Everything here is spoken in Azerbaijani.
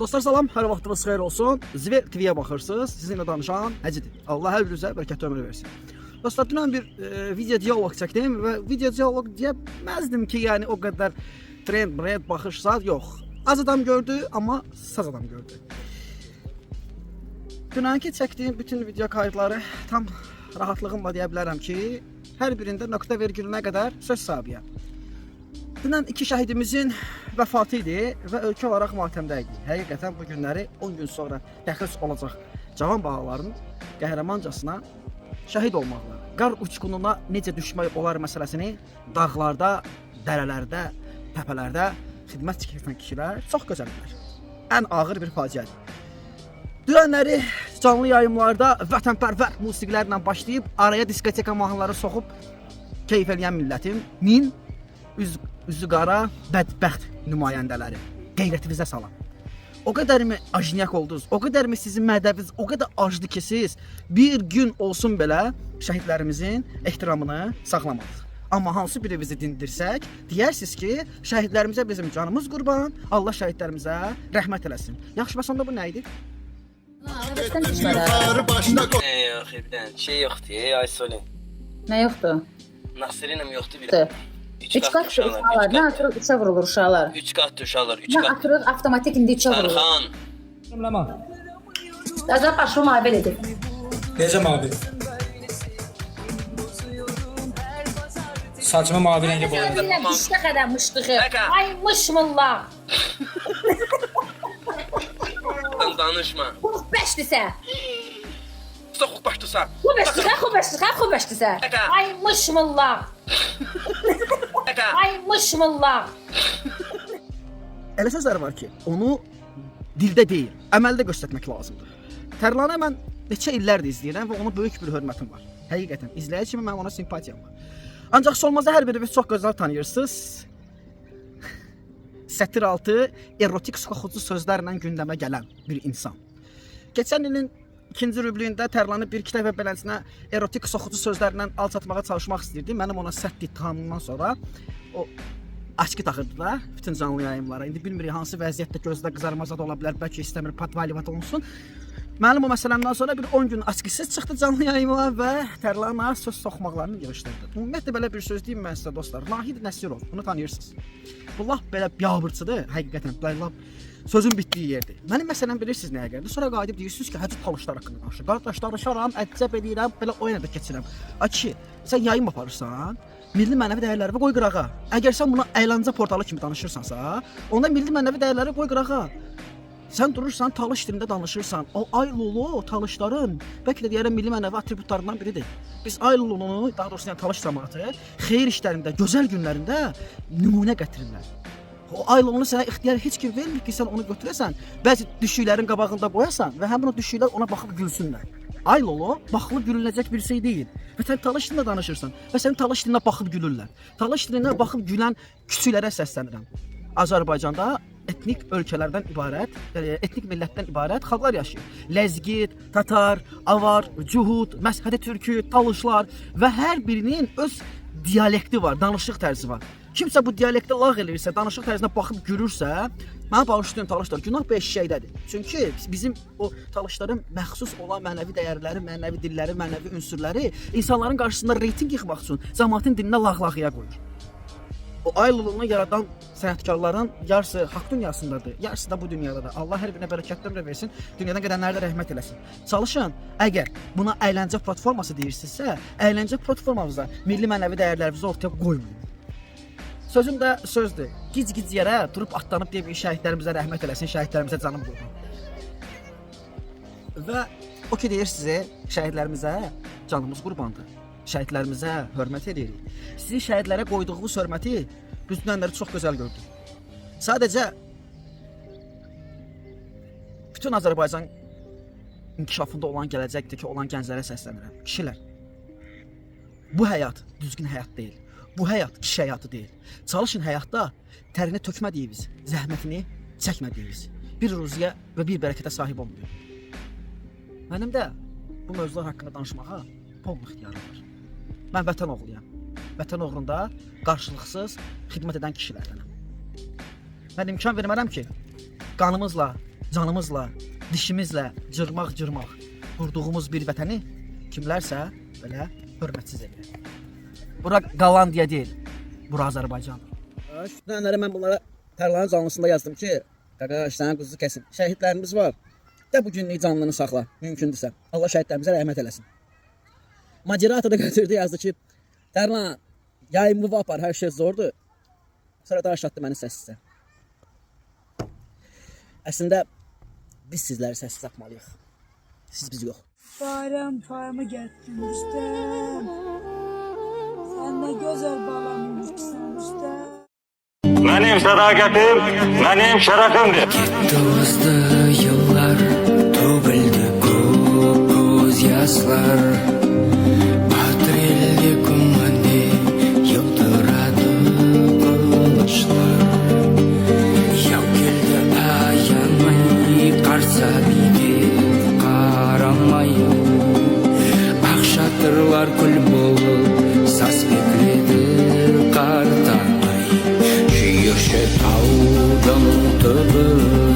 Dostlar salam, hər vaxtınız xeyir olsun. Zver TV-yə baxırsınız. Sizinlə danışan Həcidir. Allah hər birinizə bərəkətli ömür versin. Dostlar, dünən bir video diyaloq çəkdim və video diyaloq deməzdim ki, yəni o qədər trend, brand baxışlar yox. Az adam gördü, amma saz adam gördü. Dünənki çəkdiyim bütün video kayıtları tam rahatlığımla deyə bilərəm ki, hər birində nöqtə vergülünə qədər söz sahibiyəm. Dünən iki şəhidimizin vəfatı idi və ölkə olaraq matəmdə idi. Həqiqətən bu günləri 10 gün sonra təxris olacaq cavan bağların qəhrəmancasına şəhid olmaqla, qar uçqununa necə düşmək olar məsələsini dağlarda, dərələrdə, təpələrdə xidmət çəkən kişilər çox gözəldirlər. Ən ağır bir faciədir. Dünənləri canlı yayımlarda vətənpərvər musiqilərlə başlayıb araya diskoteka mahnıları soxub keyf eləyən millətin üzü qara bədbəxt nümayəndələri qeyrətinizə salan. O qədərmi ajniyak oldunuz, o qədərmi sizin mədəviniz o qədər acdı ki, siz bir gün olsun belə şəhidlərimizin ehtiramını saxlamadınız. Amma hansı birimizi dindirsək, deyərsiniz ki, şəhidlərimizə bizim canımız qurban, Allah şəhidlərimizə rəhmət eləsin. Yaxşı, bəs onda bu nə idi? Yox, evdən şey yoxdur, Aysolin. Nə yoxdur? Nasirinəm yoxdur bir. 3 qat uşaqlar, nə atırıq 3-ə vurulur uşaqlar. 3 qat uşaqlar, 3 Nə qat. atırıq avtomatik indi 3-ə vurulur. Tərxan. Azad başlı mavi edib. Necə mavi? Saçımı mavi rəngə boyadım. Nə dişdə qədər mışdığı. Aka. Ay mışmıllah. Sən danışma. Xoş bəşdisə. Soxuq başdısa. Xoş bəşdisə. Aka. Ay mışmıllah. Aka. Ay mışmıllah. Elə sözlər var ki, onu dildə deyil, əməldə göstərmək lazımdır. Tərlanı mən neçə illərdir izləyirəm və ona böyük bir hörmətim var. Həqiqətən, izləyici kimi mən ona simpatiyam var. Ancaq solmazda hər biriniz çox gözəl tanıyırsınız. Sətir altı erotik soxucu sözlərlə gündəmə gələn bir insan. Keçən ilin ikinci rüblüyündə Tərlanı bir kitab və beləsinə erotik soxucu sözlərlə alçatmağa çalışmaq istəyirdi. Mənim ona sədd ittihamından sonra o açqı taxırdı da bütün canlı yayımlara. İndi bilmirik hansı vəziyyətdə gözdə qızarmazad ola bilər, bəlkə istəmir patvalivat olunsun. Mənim o məsələmdən sonra bir 10 gün açqısız çıxdı canlı yayıma və Tərlana söz soxmaqlarını yığışdırdı. Ümumiyyətlə belə bir söz deyim mən sizə dostlar. Nahid Nəsirov, bunu tanıyırsınız. Bu laf belə biabırçıdır, həqiqətən. Laf sözün bitdiyi yerdir. Mənim məsələm bilirsiniz nəyə gəldi? Sonra qayıdıb deyirsiniz ki, həcc talışlar haqqında danışır. Qardaş danışaram, əcəb edirəm, belə o yana da keçirəm. Aki, sən yayım aparırsan, milli mənəvi dəyərləri qoy qırağa. Əgər sən buna əyləncə portalı kimi danışırsansa, onda milli mənəvi dəyərləri qoy qırağa. Sən durursan, talış dilində danışırsan. O Aylulu talışların bəlkə də deyərəm milli mənəvi atributlarından biridir. Biz Aylulunu, daha doğrusu yəni talış cəmaəti xeyir işlərində, gözəl günlərində nümunə gətirirlər. O Aylulunu sənə ixtiyar heç kim vermir ki, sən onu götürəsən, bəzi düşüklərin qabağında qoyasan və həmin o düşüklər ona baxıb gülsünlər. Aylulu baxılıb gülünəcək bir şey deyil. Və sən talış dilində danışırsan və sənin talış dilinə baxıb gülürlər. Talış dilinə baxıb gülən küçüklərə səslənirəm. Azərbaycanda etnik ölkələrdən ibarət, etnik millətdən ibarət xalqlar yaşayır. Ləzgit, Tatar, Avar, Cuhud, Məshədi türkü, Talışlar və hər birinin öz dialekti var, danışıq tərzi var. Kimsə bu dialektə lağ eləyirsə, danışıq tərzinə baxıb gülürsə, mənə bağışlayın talışlar, günah bu eşşəkdədir. Çünki bizim o talışların məxsus olan mənəvi dəyərləri, mənəvi dilləri, mənəvi ünsürləri insanların qarşısında reyting yıxmaq üçün cəmaətin dilinə lağ-lağıya qoyur. O Aylulunu yaradan sənətkarların yarısı haqq dünyasındadır, yarısı da bu dünyadadır. Allah hər birinə bərəkətli ömür versin, dünyadan qədənlərə də rəhmət eləsin. Çalışın, əgər buna əyləncə platforması deyirsinizsə, əyləncə platformamızda milli mənəvi dəyərlərimizi ortaya qoymayın. Sözüm də sözdür. Gic-gic yerə durub atlanıb deyib şəhidlərimizə rəhmət eləsin, şəhidlərimizə canım qurban. Və o ki deyir sizə, şəhidlərimizə canımız qurbandır. Şəhidlərimizə hörmət edirik. Sizin şəhidlərə qoyduğunuz hörməti biz dünənləri çox gözəl gördük. Sadəcə bütün Azərbaycan inkişafında olan gələcəkdəki olan gənclərə səslənirəm. Kişilər, bu həyat düzgün həyat deyil. Bu həyat kişi həyatı deyil. Çalışın həyatda tərini tökmədiyiniz, zəhmətini çəkmədiyiniz bir ruziyə və bir bərəkətə sahib olmuyor. Mənim də bu mövzular haqqında danışmağa pol ixtiyarım var. Mən vətən oğluyam. Vətən uğrunda qarşılıqsız xidmət edən kişilərdənəm. Mən imkan vermərəm ki, qanımızla, canımızla, dişimizlə cırmaq qurduğumuz bir vətəni kimlərsə belə hörmətsiz edir. Bura Qalandiya deyil, bura Azərbaycandır. Şübhənlərə mən bunlara tərlanın canlısında yazdım ki, qardaş sənin quzu kəsin. Şəhidlərimiz var. De bu günlük canlını saxla, mümkündürsə. Allah şəhidlərimizə rəhmət eləsin. Moderator da götürdü, yazdı ki, Tərlan, yayımlı apar, hər şey zordur. Sonra da aşatdı məni səssizə. Əslində biz sizləri səssiz atmalıyıq. Siz biz yox. Bayram payımı getdin Rüstəm. Sən nə gözəl balamıymışsan Rüstəm. Benim sadakatim, benim şerefimdir. Gitti hızlı yıllar, tövbeldi göz yaşlar. Batır elde kumandi, yıldırdı kılıçlar. Yav geldi ayanmay, karsa bidi karamayı. Akşatırlar kül bolup, sas bekledi kartanay. Şiir taudun tövbe